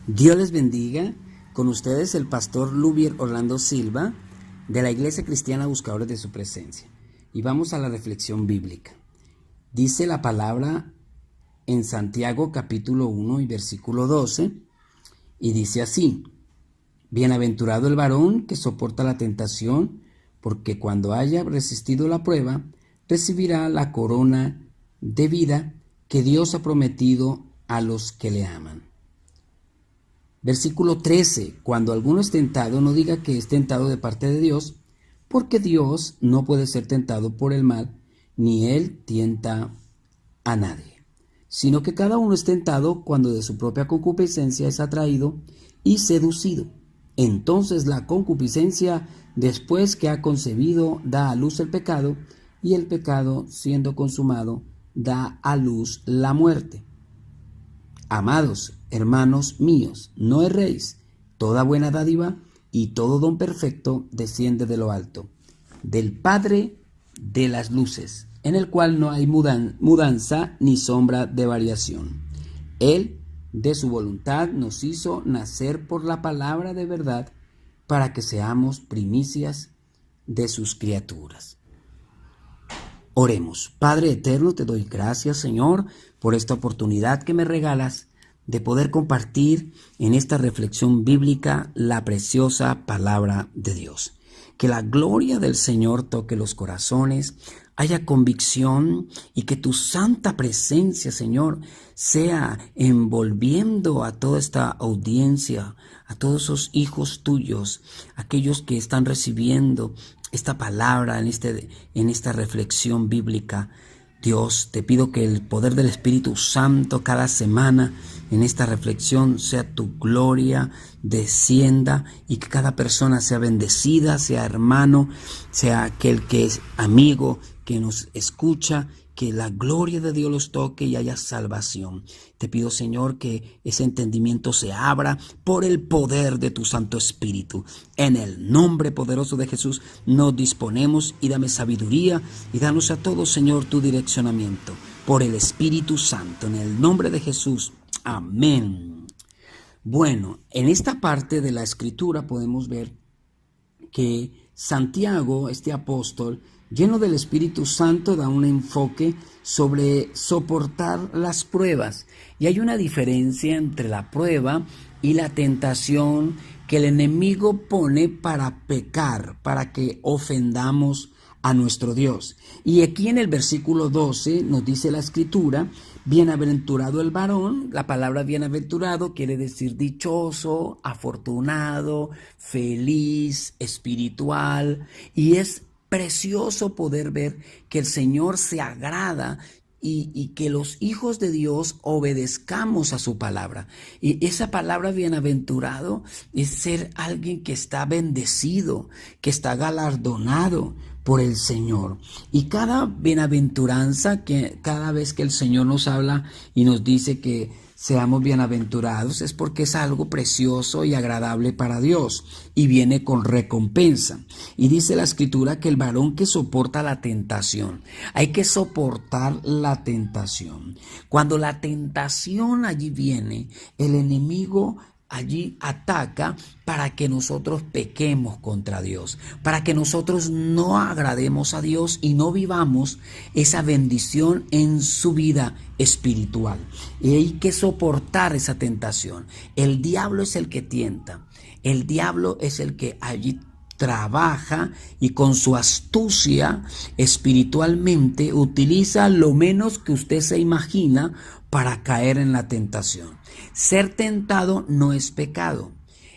Dios les bendiga. Con ustedes el pastor Lubier Orlando Silva de la Iglesia Cristiana Buscadores de su Presencia. Y vamos a la reflexión bíblica. Dice la palabra en Santiago capítulo 1 y versículo 12 y dice así: Bienaventurado el varón que soporta la tentación, porque cuando haya resistido la prueba, recibirá la corona de vida que Dios ha prometido a los que le aman. Versículo 13. Cuando alguno es tentado, no diga que es tentado de parte de Dios, porque Dios no puede ser tentado por el mal, ni Él tienta a nadie, sino que cada uno es tentado cuando de su propia concupiscencia es atraído y seducido. Entonces la concupiscencia, después que ha concebido, da a luz el pecado, y el pecado, siendo consumado, da a luz la muerte. Amados hermanos míos, no erréis. Toda buena dádiva y todo don perfecto desciende de lo alto, del Padre de las luces, en el cual no hay mudanza ni sombra de variación. Él, de su voluntad, nos hizo nacer por la palabra de verdad, para que seamos primicias de sus criaturas. Oremos. Padre eterno, te doy gracias, Señor, por esta oportunidad que me regalas de poder compartir en esta reflexión bíblica la preciosa palabra de Dios. Que la gloria del Señor toque los corazones, haya convicción y que tu santa presencia, Señor, sea envolviendo a toda esta audiencia, a todos esos hijos tuyos, aquellos que están recibiendo esta palabra en esta reflexión bíblica. Dios, te pido que el poder del Espíritu Santo cada semana en esta reflexión sea tu gloria, descienda y que cada persona sea bendecida, sea hermano, sea aquel que es amigo, que nos escucha, que la gloria de Dios los toque y haya salvación. Te pido, Señor, que ese entendimiento se abra por el poder de tu Santo Espíritu. En el nombre poderoso de Jesús nos disponemos y dame sabiduría y danos a todos, Señor, tu direccionamiento por el Espíritu Santo. En el nombre de Jesús. Amén. Bueno, en esta parte de la Escritura podemos ver que Santiago, este apóstol, lleno del Espíritu Santo, da un enfoque sobre soportar las pruebas. Y hay una diferencia entre la prueba y la tentación que el enemigo pone para pecar, para que ofendamos a nuestro Dios. Y aquí en el versículo 12 nos dice la Escritura: bienaventurado el varón. La palabra bienaventurado quiere decir dichoso, afortunado, feliz, espiritual, y es precioso poder ver que el Señor se agrada y que los hijos de Dios obedezcamos a su palabra. Y esa palabra bienaventurado es ser alguien que está bendecido, que está galardonado por el Señor. Y cada bienaventuranza, que cada vez que el Señor nos habla y nos dice que seamos bienaventurados, es porque es algo precioso y agradable para Dios y viene con recompensa. Y dice la Escritura que el varón que soporta la tentación, hay que soportar la tentación. Cuando la tentación allí viene, el enemigo allí ataca para que nosotros pequemos contra Dios, para que nosotros no agrademos a Dios y no vivamos esa bendición en su vida espiritual. Y hay que soportar esa tentación. El diablo es el que tienta, el diablo es el que allí trabaja y con su astucia espiritualmente utiliza lo menos que usted se imagina para caer en la tentación. Ser tentado no es pecado,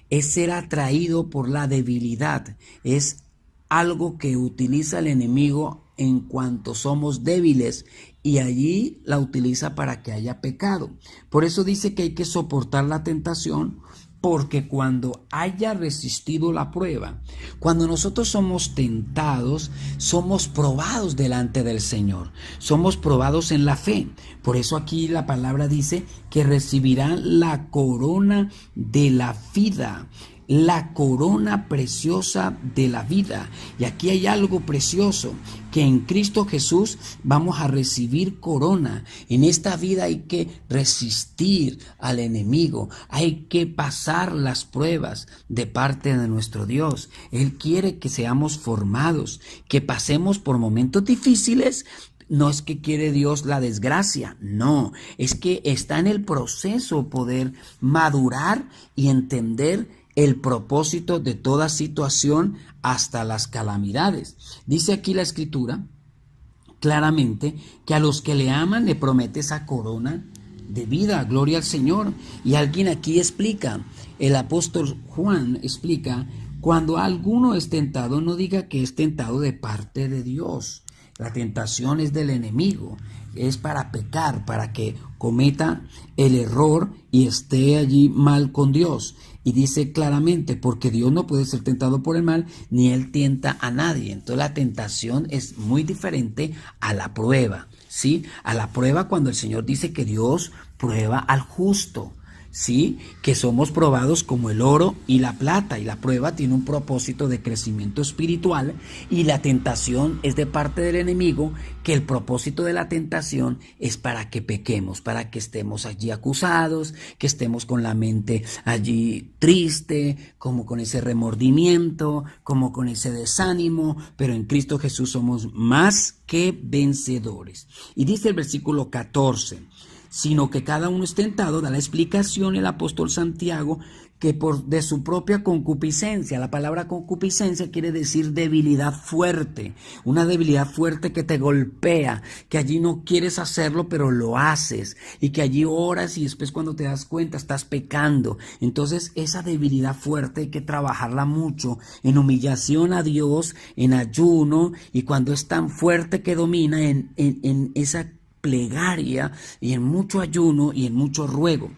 es ser atraído por la debilidad, es algo que utiliza el enemigo en cuanto somos débiles y allí la utiliza para que haya pecado. Por eso dice que hay que soportar la tentación, porque cuando haya resistido la prueba, cuando nosotros somos tentados, somos probados delante del Señor, somos probados en la fe. Por eso aquí la palabra dice que recibirán la corona de la vida. la corona preciosa de la vida. Y aquí hay algo precioso, que en Cristo Jesús vamos a recibir corona. En esta vida hay que resistir al enemigo, hay que pasar las pruebas de parte de nuestro Dios. Él quiere que seamos formados, que pasemos por momentos difíciles. No es que quiere Dios la desgracia, no, es que está en el proceso poder madurar y entender el propósito de toda situación hasta las calamidades. Dice aquí la Escritura claramente que a los que le aman le promete esa corona de vida, gloria al Señor. Y alguien aquí explica, el apóstol Juan explica, cuando alguno es tentado, no diga que es tentado de parte de Dios. La tentación es del enemigo, es para pecar, para que cometa el error y esté allí mal con Dios. Y dice claramente, porque Dios no puede ser tentado por el mal, ni Él tienta a nadie. Entonces la tentación es muy diferente a la prueba, ¿sí? A la prueba, cuando el Señor dice que Dios prueba al justo, ¿sí? Que somos probados como el oro y la plata, y la prueba tiene un propósito de crecimiento espiritual, y la tentación es de parte del enemigo, que el propósito de la tentación es para que pequemos, para que estemos allí acusados, que estemos con la mente allí triste, como con ese remordimiento, como con ese desánimo, pero en Cristo Jesús somos más que vencedores. Y dice el versículo 14, sino que cada uno es tentado, da la explicación el apóstol Santiago, que de su propia concupiscencia. La palabra concupiscencia quiere decir debilidad fuerte, una debilidad fuerte que te golpea, que allí no quieres hacerlo pero lo haces, y que allí oras y después cuando te das cuenta estás pecando. Entonces esa debilidad fuerte hay que trabajarla mucho en humillación a Dios, en ayuno, y cuando es tan fuerte que domina en esa plegaria y en mucho ayuno y en mucho ruego.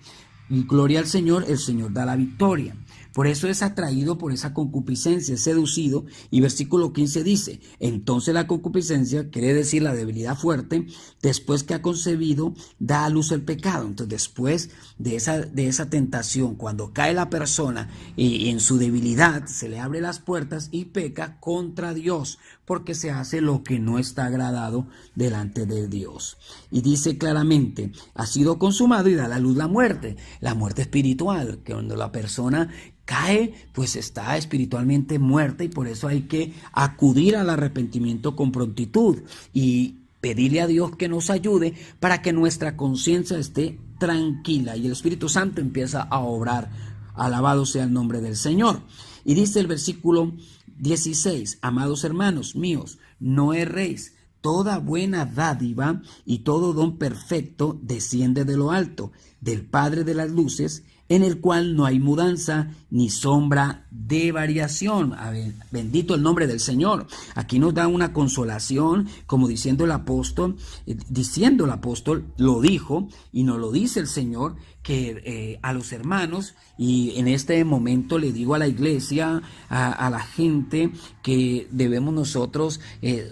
Y gloria al Señor, el Señor da la victoria. Por eso es atraído por esa concupiscencia, es seducido. Y versículo 15 dice, entonces la concupiscencia, quiere decir la debilidad fuerte, después que ha concebido, da a luz el pecado. Entonces después de esa tentación, cuando cae la persona y en su debilidad, se le abre las puertas y peca contra Dios, porque se hace lo que no está agradado delante de Dios. Y dice claramente, ha sido consumado, y da a la luz la muerte espiritual, que cuando la persona cae, pues está espiritualmente muerta, y por eso hay que acudir al arrepentimiento con prontitud y pedirle a Dios que nos ayude para que nuestra conciencia esté tranquila y el Espíritu Santo empieza a obrar. Alabado sea el nombre del Señor. Y dice el versículo 16, amados hermanos míos, no erréis. Toda buena dádiva y todo don perfecto desciende de lo alto, del Padre de las luces, en el cual no hay mudanza ni sombra de variación. Bendito el nombre del Señor. Aquí nos da una consolación, como diciendo el apóstol, lo dijo, y nos lo dice el Señor, que a los hermanos, y en este momento le digo a la iglesia, a la gente, que debemos nosotros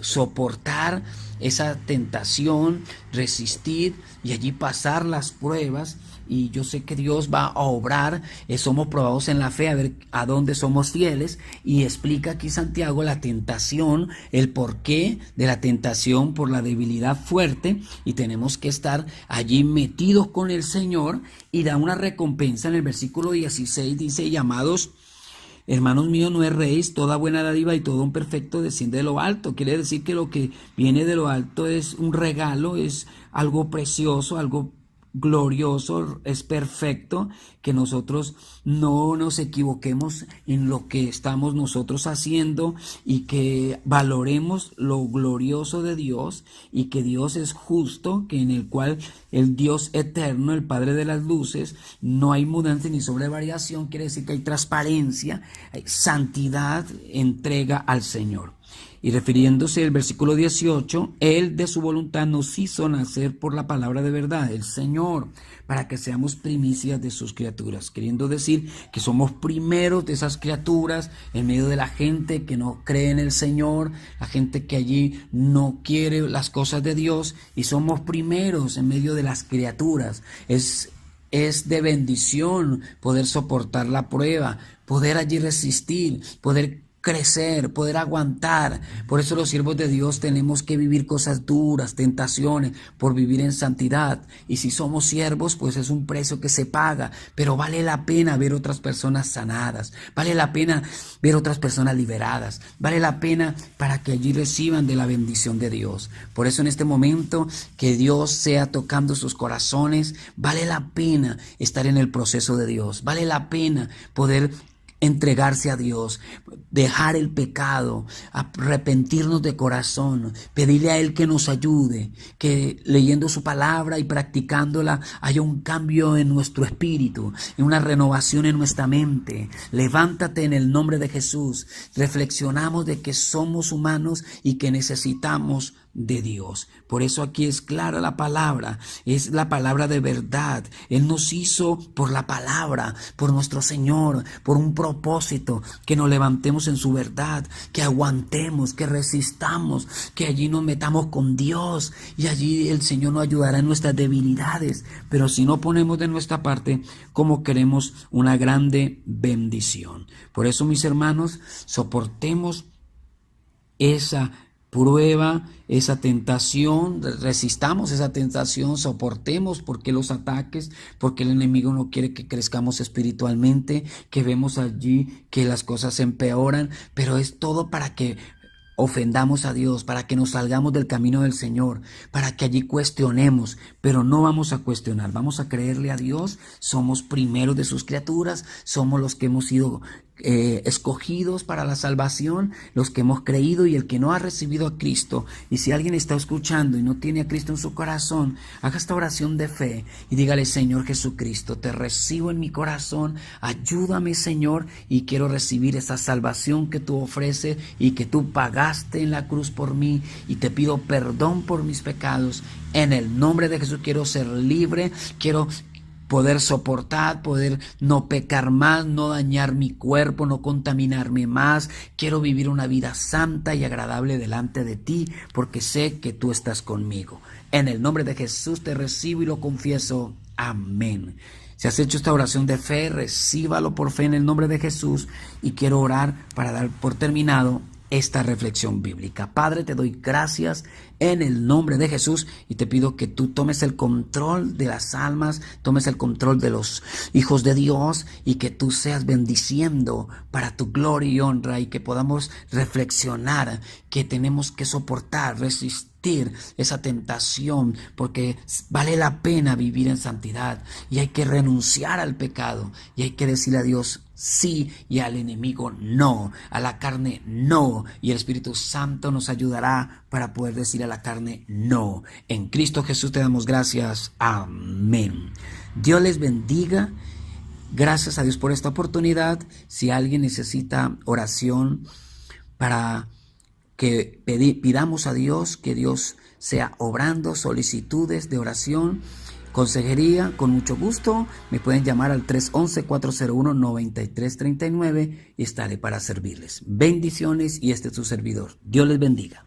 soportar esa tentación, resistir y allí pasar las pruebas. Y yo sé que Dios va a obrar, somos probados en la fe, a ver a dónde somos fieles. Y explica aquí Santiago la tentación, el porqué de la tentación por la debilidad fuerte, y tenemos que estar allí metidos con el Señor, y da una recompensa. En el versículo 16 dice, y amados hermanos míos, no erréis, toda buena dádiva y todo un perfecto desciende de lo alto. Quiere decir que lo que viene de lo alto es un regalo, es algo precioso, algo glorioso, es perfecto, que nosotros no nos equivoquemos en lo que estamos nosotros haciendo, y que valoremos lo glorioso de Dios, y que Dios es justo, que en el cual el Dios eterno, el Padre de las luces, no hay mudanza ni sobrevariación. Quiere decir que hay transparencia, hay santidad, entrega al Señor. Y refiriéndose al versículo 18, Él de su voluntad nos hizo nacer por la palabra de verdad, el Señor, para que seamos primicias de sus criaturas, queriendo decir que somos primeros de esas criaturas en medio de la gente que no cree en el Señor, la gente que allí no quiere las cosas de Dios, y somos primeros en medio de las criaturas. Es es de bendición poder soportar la prueba, poder allí resistir, poder crecer, poder aguantar. Por eso los siervos de Dios tenemos que vivir cosas duras, tentaciones, por vivir en santidad. Y si somos siervos, pues es un precio que se paga, pero vale la pena ver otras personas sanadas, vale la pena ver otras personas liberadas, vale la pena para que allí reciban de la bendición de Dios. Por eso en este momento que Dios sea tocando sus corazones, vale la pena estar en el proceso de Dios, vale la pena poder entregarse a Dios, dejar el pecado, arrepentirnos de corazón, pedirle a Él que nos ayude, que leyendo su palabra y practicándola haya un cambio en nuestro espíritu, una renovación en nuestra mente. Levántate en el nombre de Jesús. Reflexionamos de que somos humanos y que necesitamos de Dios. Por eso aquí es clara la palabra, es la palabra de verdad. Él nos hizo por la palabra, por nuestro Señor, por un propósito, que nos levantemos en su verdad, que aguantemos, que resistamos, que allí nos metamos con Dios y allí el Señor nos ayudará en nuestras debilidades. Pero si no ponemos de nuestra parte, ¿cómo queremos una grande bendición? Por eso, mis hermanos, soportemos esa prueba, esa tentación, resistamos esa tentación, soportemos porque los ataques, porque el enemigo no quiere que crezcamos espiritualmente, que vemos allí que las cosas se empeoran, pero es todo para que ofendamos a Dios, para que nos salgamos del camino del Señor, para que allí cuestionemos, pero no vamos a cuestionar, vamos a creerle a Dios. Somos primeros de sus criaturas, somos los que hemos sido escogidos para la salvación, los que hemos creído, y el que no ha recibido a Cristo. Y si alguien está escuchando y no tiene a Cristo en su corazón, haga esta oración de fe y dígale: Señor Jesucristo, te recibo en mi corazón, ayúdame, Señor, y quiero recibir esa salvación que tú ofreces y que tú pagaste en la cruz por mí, y te pido perdón por mis pecados. En el nombre de Jesús quiero ser libre, quiero poder soportar, poder no pecar más, no dañar mi cuerpo, no contaminarme más. Quiero vivir una vida santa y agradable delante de ti, porque sé que tú estás conmigo. En el nombre de Jesús te recibo y lo confieso. Amén. Si has hecho esta oración de fe, recíbalo por fe en el nombre de Jesús. Y quiero orar para dar por terminado esta reflexión bíblica. Padre, te doy gracias en el nombre de Jesús y te pido que tú tomes el control de las almas, tomes el control de los hijos de Dios, y que tú seas bendiciendo para tu gloria y honra, y que podamos reflexionar que tenemos que soportar, resistir esa tentación, porque vale la pena vivir en santidad, y hay que renunciar al pecado, y hay que decirle a Dios sí y al enemigo no, a la carne no, y el Espíritu Santo nos ayudará para poder decir a la carne no. En Cristo Jesús te damos gracias. Amén. Dios les bendiga. Gracias a Dios por esta oportunidad. Si alguien necesita oración para que pidamos a Dios, que Dios sea obrando, solicitudes de oración, consejería, con mucho gusto me pueden llamar al 311-401-9339 y estaré para servirles. Bendiciones, y este es su servidor. Dios les bendiga.